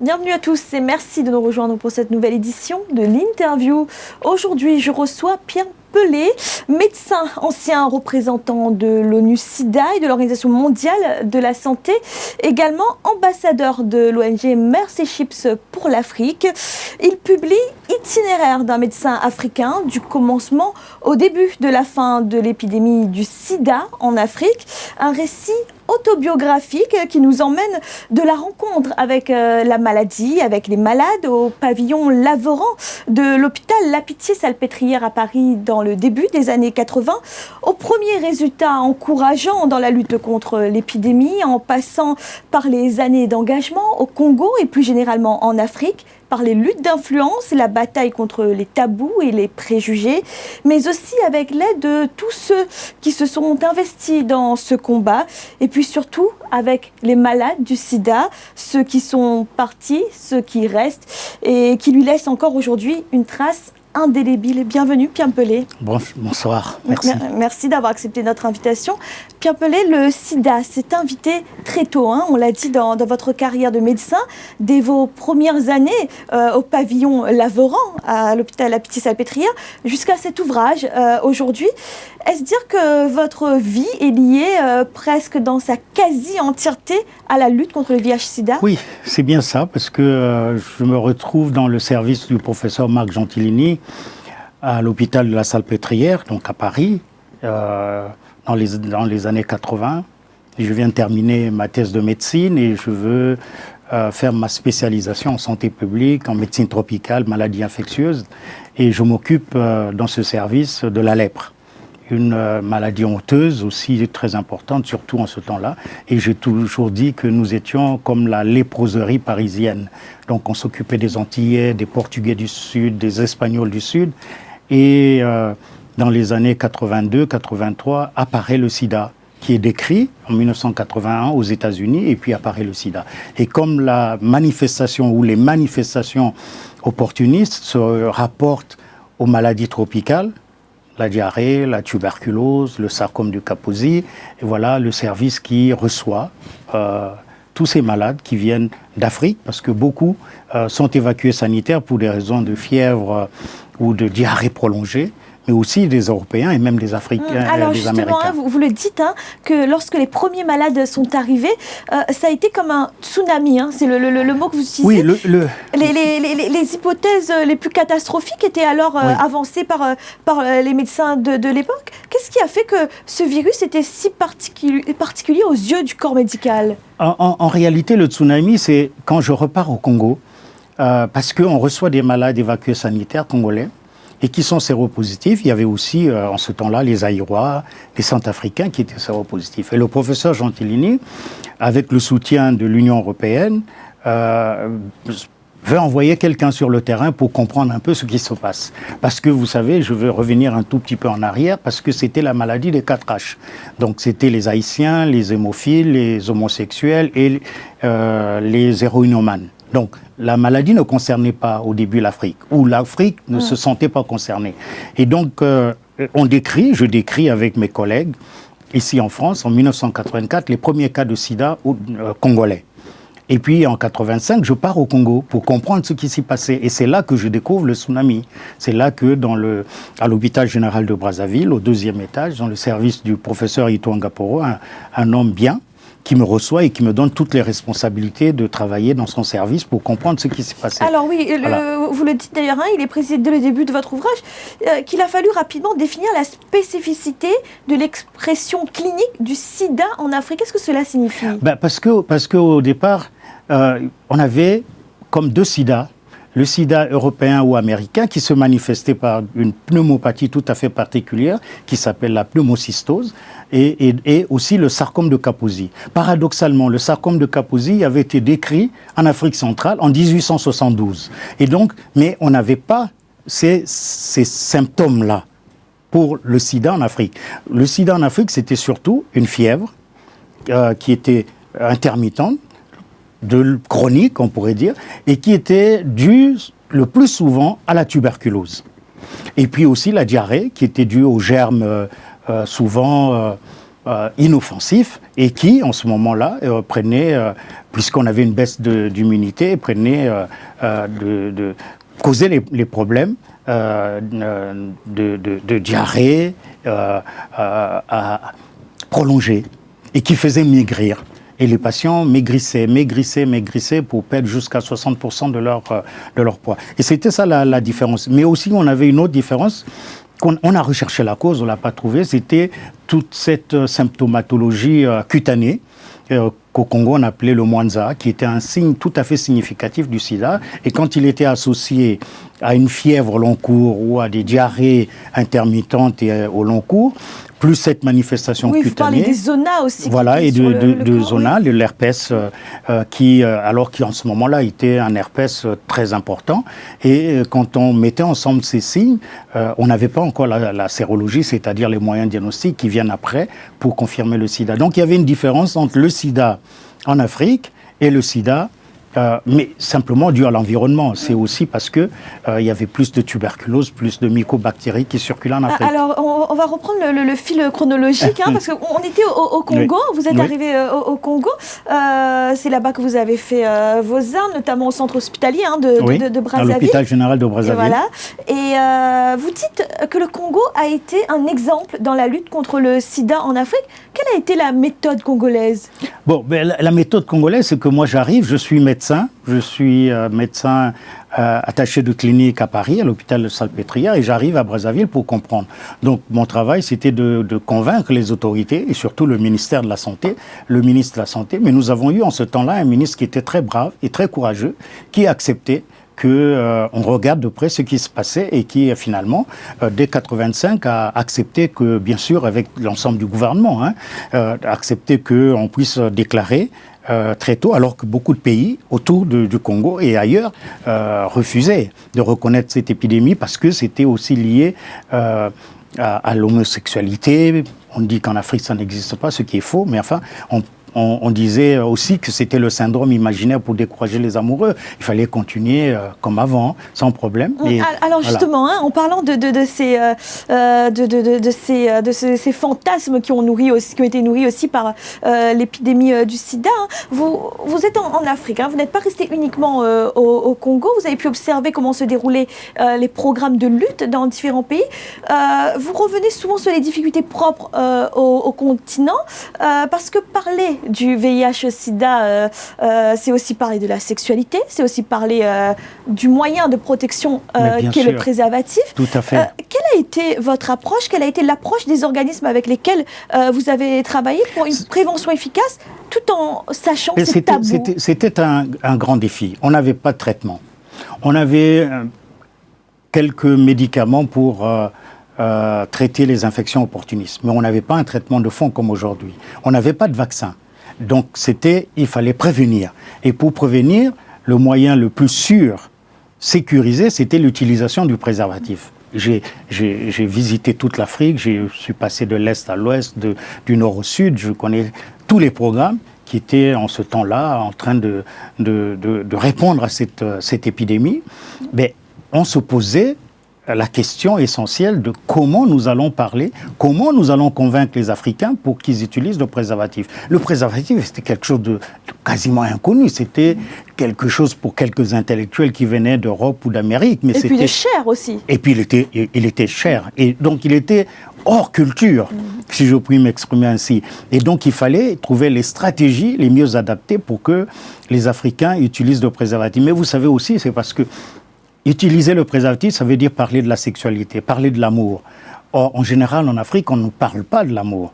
Bienvenue à tous et merci de nous rejoindre pour cette nouvelle édition de l'interview. Aujourd'hui, je reçois Pierre Pelé, médecin, ancien représentant de l'ONU-SIDA et de l'Organisation mondiale de la santé, également ambassadeur de l'ONG Mercy Ships pour l'Afrique. Il publie Itinéraire d'un médecin africain du commencement au début de la fin de l'épidémie du sida en Afrique, un récit autobiographique qui nous emmène de la rencontre avec la maladie, avec les malades au pavillon Laveran de l'hôpital La Pitié-Salpêtrière à Paris dans le début des années 80, aux premiers résultats encourageants dans la lutte contre l'épidémie, en passant par les années d'engagement au Congo et plus généralement en Afrique, par les luttes d'influence, la bataille contre les tabous et les préjugés, mais aussi avec l'aide de tous ceux qui se sont investis dans ce combat, et puis surtout avec les malades du sida, ceux qui sont partis, ceux qui restent, et qui lui laissent encore aujourd'hui une trace indélébile. Bienvenue Pierre Pelé. Bonsoir, merci. Merci d'avoir accepté notre invitation. Pierre Pelé, le sida s'est invité très tôt, on l'a dit dans votre carrière de médecin, dès vos premières années au pavillon Laveran, à l'hôpital La Pitié-Salpêtrière, jusqu'à cet ouvrage aujourd'hui. Est-ce dire que votre vie est liée presque dans sa quasi-entièreté à la lutte contre le VIH-Sida ? Oui, c'est bien ça, parce que je me retrouve dans le service du professeur Marc Gentilini à l'hôpital de la Salpêtrière, donc à Paris, dans les années 80. Je viens de terminer ma thèse de médecine et je veux faire ma spécialisation en santé publique, en médecine tropicale, maladies infectieuses. Et je m'occupe dans ce service de la lèpre. Une maladie honteuse aussi très importante, surtout en ce temps-là. Et j'ai toujours dit que nous étions comme la léproserie parisienne. Donc on s'occupait des Antillais, des Portugais du Sud, des Espagnols du Sud. Et dans les années 82-83, apparaît le sida, qui est décrit en 1981 aux États-Unis, et puis apparaît le sida. Et comme la manifestation ou les manifestations opportunistes se rapportent aux maladies tropicales, la diarrhée, la tuberculose, le sarcome du Kaposi, et voilà le service qui reçoit tous ces malades qui viennent d'Afrique, parce que beaucoup sont évacués sanitaires pour des raisons de fièvre ou de diarrhée prolongée, mais aussi des Européens et même des Africains, Alors des Américains. justement, vous le dites, que lorsque les premiers malades sont arrivés, ça a été comme un tsunami, c'est le mot que vous utilisez. Oui, les hypothèses les plus catastrophiques étaient alors avancées par les médecins de l'époque. Qu'est-ce qui a fait que ce virus était si particulier aux yeux du corps médical ? En réalité, le tsunami, c'est quand je repars au Congo, parce qu'on reçoit des malades évacués sanitaires congolais, et qui sont séropositifs. Il y avait aussi, en ce temps-là, les Aïrois, les Centrafricains qui étaient séropositifs. Et le professeur Gentilini, avec le soutien de l'Union européenne, veut envoyer quelqu'un sur le terrain pour comprendre un peu ce qui se passe. Parce que, vous savez, je veux revenir un tout petit peu en arrière, parce que c'était la maladie des 4H. Donc, c'était les Haïtiens, les hémophiles, les homosexuels et les héroïnomanes. Donc, la maladie ne concernait pas au début l'Afrique, ou l'Afrique ne se sentait pas concernée. Et donc, je décris avec mes collègues, ici en France, en 1984, les premiers cas de sida congolais. Et puis, en 85, je pars au Congo pour comprendre ce qui s'y passait. Et c'est là que je découvre le tsunami. C'est là que, à l'hôpital général de Brazzaville, au 2e étage, dans le service du professeur Ito Ngaporo, un homme bien, qui me reçoit et qui me donne toutes les responsabilités de travailler dans son service pour comprendre ce qui s'est passé. Alors oui, voilà. Vous le dites d'ailleurs, il est précisé dès le début de votre ouvrage, qu'il a fallu rapidement définir la spécificité de l'expression clinique du sida en Afrique. Qu'est-ce que cela signifie ? Parce qu'au départ, on avait comme 2 sidas, le sida européen ou américain qui se manifestait par une pneumopathie tout à fait particulière qui s'appelle la pneumocystose et aussi le sarcome de Kaposi. Paradoxalement, le sarcome de Kaposi avait été décrit en Afrique centrale en 1872. Et donc, mais on n'avait pas ces symptômes-là pour le sida en Afrique. Le sida en Afrique, c'était surtout une fièvre qui était intermittente, chronique, on pourrait dire, et qui était due le plus souvent à la tuberculose. Et puis aussi la diarrhée, qui était due aux germes souvent inoffensif et qui, en ce moment-là, prenait, puisqu'on avait une baisse d'immunité, causait les problèmes de diarrhée prolongée et qui faisait maigrir. Et les patients maigrissaient pour perdre jusqu'à 60% de leur poids. Et c'était ça la différence. Mais aussi, on avait une autre différence. On a recherché la cause, on ne l'a pas trouvée. C'était toute cette symptomatologie cutanée qu'au Congo on appelait le Mwanza, qui était un signe tout à fait significatif du sida. Et quand il était associé à une fièvre au long cours ou à des diarrhées intermittentes et au long cours, plus cette manifestation cutanée. Vous parlez des zonas aussi. Voilà, et de zona, de l'herpès, alors qu'en ce moment-là était un herpès très important. Et quand on mettait ensemble ces signes, on n'avait pas encore la sérologie, c'est-à-dire les moyens diagnostiques qui viennent après pour confirmer le sida. Donc il y avait une différence entre le sida en Afrique et le sida mais simplement dû à l'environnement. C'est aussi parce que il y avait plus de tuberculose, plus de mycobactéries qui circulaient en Afrique. Alors, on va reprendre le fil chronologique, parce qu'on était au Congo, vous êtes arrivé au Congo, c'est là-bas que vous avez fait vos armes, notamment au centre hospitalier de Brazzaville. À l'hôpital général de Brazzaville. Et vous dites que le Congo a été un exemple dans la lutte contre le sida en Afrique. Quelle a été la méthode congolaise ? Bon, la méthode congolaise, c'est que moi j'arrive, je suis médecin attaché de clinique à Paris, à l'hôpital de Salpêtrière, et j'arrive à Brazzaville pour comprendre. Donc mon travail, c'était de convaincre les autorités, et surtout le ministère de la Santé, le ministre de la Santé. Mais nous avons eu en ce temps-là un ministre qui était très brave et très courageux, qui acceptait qu'on regarde de près ce qui se passait et qui finalement, dès 1985, a accepté que, bien sûr, avec l'ensemble du gouvernement, a accepté qu'on puisse déclarer très tôt, alors que beaucoup de pays autour du Congo et ailleurs refusaient de reconnaître cette épidémie parce que c'était aussi lié à l'homosexualité. On dit qu'en Afrique ça n'existe pas, ce qui est faux, mais enfin on disait aussi que c'était le syndrome imaginaire pour décourager les amoureux. Il fallait continuer comme avant, sans problème. Et alors justement, en parlant de ces fantasmes qui ont été nourris aussi par l'épidémie du sida, vous êtes en Afrique, vous n'êtes pas resté uniquement au Congo, vous avez pu observer comment se déroulaient les programmes de lutte dans différents pays. Vous revenez souvent sur les difficultés propres au continent, parce que parler du VIH-Sida, c'est aussi parler de la sexualité, c'est aussi parler du moyen de protection qu'est le préservatif. Tout à fait. Quelle a été votre approche ? Quelle a été l'approche des organismes avec lesquels vous avez travaillé pour une prévention efficace, tout en sachant que c'est tabou ? C'était un grand défi. On n'avait pas de traitement. On avait quelques médicaments pour traiter les infections opportunistes. Mais on n'avait pas un traitement de fond comme aujourd'hui. On n'avait pas de vaccin. Donc il fallait prévenir. Et pour prévenir, le moyen le plus sûr, sécurisé, c'était l'utilisation du préservatif. J'ai visité toute l'Afrique, je suis passé de l'Est à l'Ouest, du Nord au Sud, je connais tous les programmes qui étaient en ce temps-là en train de répondre à cette épidémie. Mais on se posait la question essentielle de comment nous allons parler, comment nous allons convaincre les Africains pour qu'ils utilisent le préservatif. Le préservatif, c'était quelque chose de quasiment inconnu. C'était quelque chose pour quelques intellectuels qui venaient d'Europe ou d'Amérique. Mais puis il est cher aussi. Et puis il était cher. Et donc il était hors culture, si je puis m'exprimer ainsi. Et donc il fallait trouver les stratégies les mieux adaptées pour que les Africains utilisent le préservatif. Mais vous savez aussi, c'est parce que utiliser le préservatif, ça veut dire parler de la sexualité, parler de l'amour. Or, en général, en Afrique, on ne parle pas de l'amour.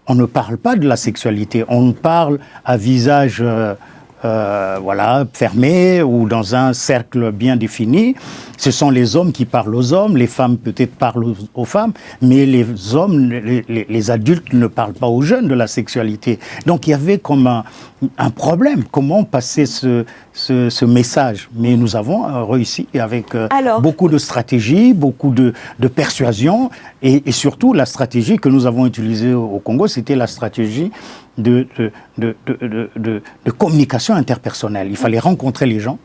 On ne parle pas de la sexualité. On parle à visage fermé ou dans un cercle bien défini. Ce sont les hommes qui parlent aux hommes, les femmes peut-être parlent aux femmes, mais les hommes, les adultes ne parlent pas aux jeunes de la sexualité. Donc il y avait comme un problème. Comment passer ce message ? Mais nous avons réussi avec beaucoup de stratégies, beaucoup de persuasion et surtout la stratégie que nous avons utilisée au Congo, c'était la stratégie de communication interpersonnelle. Il fallait rencontrer les gens,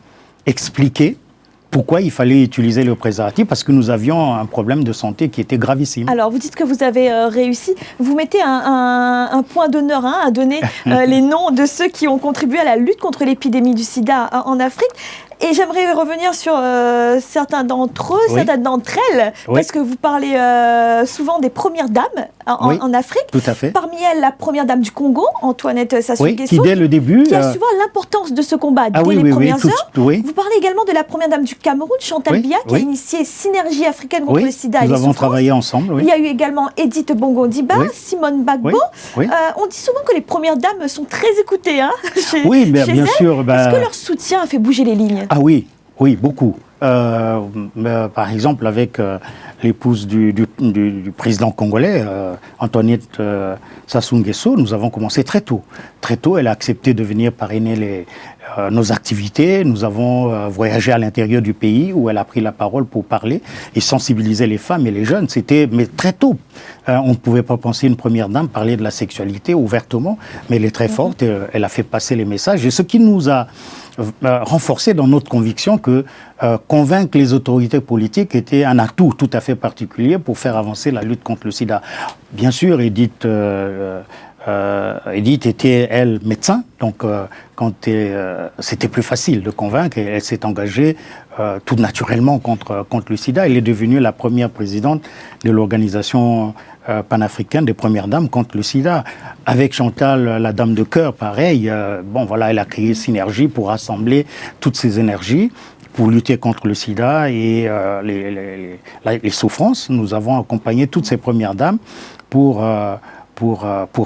expliquer pourquoi il fallait utiliser le préservatif? Parce que nous avions un problème de santé qui était gravissime. Alors, vous dites que vous avez réussi. Vous mettez un point d'honneur à donner les noms de ceux qui ont contribué à la lutte contre l'épidémie du sida en Afrique. Et j'aimerais revenir sur certains d'entre eux, certaines d'entre elles, parce que vous parlez souvent des premières dames en Afrique. Tout à fait. Parmi elles, la première dame du Congo, Antoinette Sassou Nguesso, qui dès le début... qui a su voir l'importance de ce combat dès les premières heures. Vous parlez également de la première dame du Cameroun, Chantal Biya, qui a initié Synergie africaine contre le sida et les souffrances. Nous avons travaillé ensemble. Il y a eu également Edith Bongo-Ondimba, Simone Bagbo. On dit souvent que les premières dames sont très écoutées chez bien sûr. Est-ce que leur soutien a fait bouger les lignes? Ah oui, beaucoup. Par exemple, avec l'épouse du président congolais, Antoinette Sassou Nguesso, nous avons commencé très tôt. Très tôt, elle a accepté de venir parrainer nos activités. Nous avons voyagé à l'intérieur du pays où elle a pris la parole pour parler et sensibiliser les femmes et les jeunes. Mais très tôt. On ne pouvait pas penser une première dame parler de la sexualité ouvertement, mais elle est très forte. Elle a fait passer les messages. Et ce qui nous a renforcé dans notre conviction que convaincre les autorités politiques était un atout tout à fait particulier pour faire avancer la lutte contre le sida. Bien sûr, Edith était, elle, médecin, donc c'était plus facile de convaincre et elle s'est engagée tout naturellement contre le sida. Elle est devenue la première présidente de l'organisation panafricaine des premières dames contre le sida. Avec Chantal, la dame de cœur, pareil, elle a créé Synergie pour rassembler toutes ces énergies pour lutter contre le sida et les souffrances. Nous avons accompagné toutes ces premières dames pour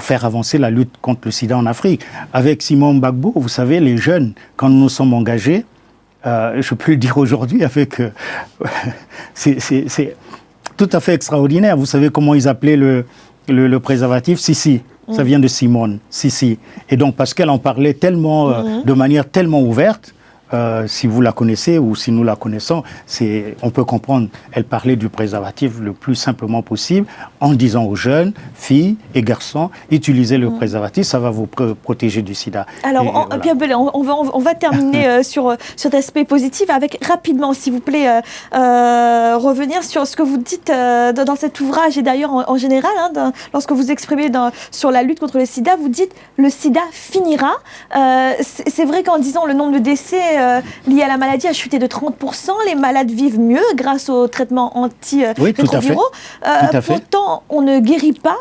faire avancer la lutte contre le sida en Afrique. Avec Simone Bagbo, vous savez, les jeunes, quand nous nous sommes engagés, je peux le dire aujourd'hui, c'est tout à fait extraordinaire. Vous savez comment ils appelaient le préservatif? Sissi. Ça vient de Simone, Sissi. Et donc, parce qu'elle en parlait tellement, de manière tellement ouverte, si vous la connaissez ou si nous la connaissons, on peut comprendre. Elle parlait du préservatif le plus simplement possible en disant aux jeunes, filles et garçons, utilisez le préservatif, ça va vous protéger du sida. Alors, Pierre Bellet, on va terminer sur cet aspect positif avec rapidement, s'il vous plaît, revenir sur ce que vous dites dans cet ouvrage et d'ailleurs en général, lorsque vous exprimez sur la lutte contre le sida, vous dites le sida finira. C'est vrai qu'en disant le nombre de décès liés à la maladie a chuté de 30%. Les malades vivent mieux grâce aux traitements antirétroviraux. Pourtant, on ne guérit pas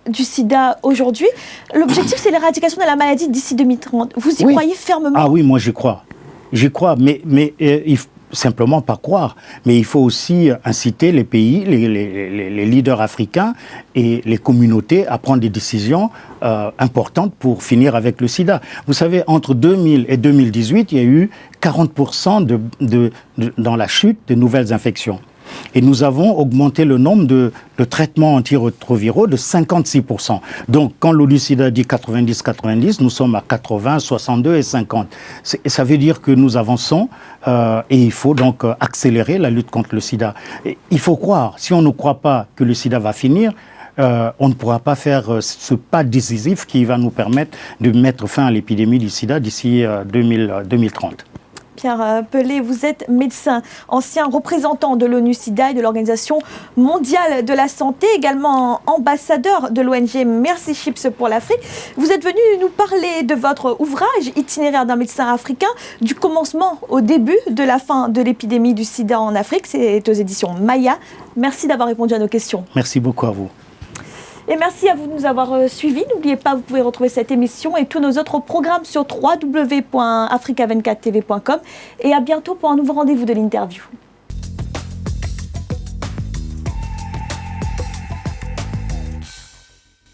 du sida aujourd'hui. L'objectif, c'est l'éradication de la maladie d'ici 2030. Vous y croyez fermement? Ah oui, moi j'y crois. J'y crois, mais il faut simplement pas croire. Mais il faut aussi inciter les pays, les leaders africains et les communautés à prendre des décisions importantes pour finir avec le sida. Vous savez, entre 2000 et 2018, il y a eu 40% dans la chute de nouvelles infections. Et nous avons augmenté le nombre de traitements antirétroviraux de 56%. Donc, quand l'ONU-SIDA dit 90-90, nous sommes à 80, 62 et 50. Ça veut dire que nous avançons et il faut donc accélérer la lutte contre le sida. Et il faut croire. Si on ne croit pas que le sida va finir, on ne pourra pas faire ce pas décisif qui va nous permettre de mettre fin à l'épidémie du sida d'ici 2030. Pierre Pelé, vous êtes médecin, ancien représentant de l'ONU-SIDA et de l'Organisation mondiale de la santé, également ambassadeur de l'ONG Mercy Ships pour l'Afrique. Vous êtes venu nous parler de votre ouvrage Itinéraire d'un médecin africain, du commencement au début de la fin de l'épidémie du sida en Afrique. C'est aux éditions Maya. Merci d'avoir répondu à nos questions. Merci beaucoup à vous. Et merci à vous de nous avoir suivis. N'oubliez pas, vous pouvez retrouver cette émission et tous nos autres programmes sur www.africa24tv.com. Et à bientôt pour un nouveau rendez-vous de l'interview.